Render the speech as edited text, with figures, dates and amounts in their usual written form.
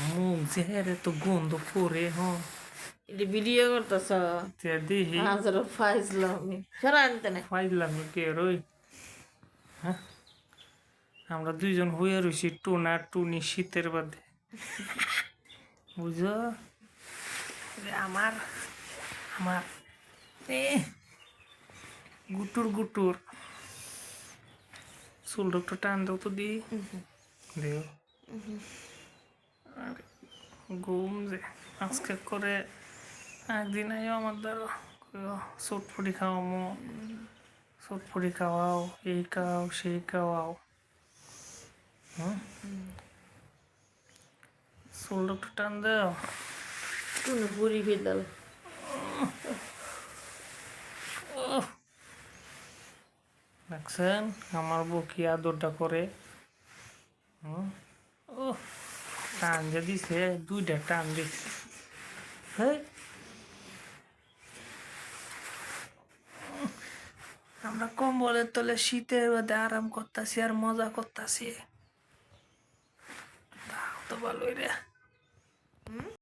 মুখ যে তো গন্ধ করে এটা ভিডিও করতেছ দেখি হাজার ফাইজলামি সরা আনতে না ফাইলাম কে রই হ্যাঁ আমরা দুইজন হইয়া রয়েছি টুনা টুনি শীতের বাদে বুঝো আমার আমার এ গুটুর গুটুর চুল ডক্টর টান দাও তো দি দেও আর ঘুম যে আজকে করে একদিন আইও আমার দ্বারা চটফুটি খাওয়ামো চটফুটি খাওয়াও এই খাওয়াও সেই খাওয়াও হুম চুল ডক্টর টান দাও কোন বুড়ি ফেদাল দেখছেন আমার বউ কি আদরটা করে ও টান যে দিছে দুইটা টান দিছে হ্যাঁ আমরা কম্বলের তলে শীতের মধ্যে আরাম করতেছি আর মজা করতেছি তো ভালোই রে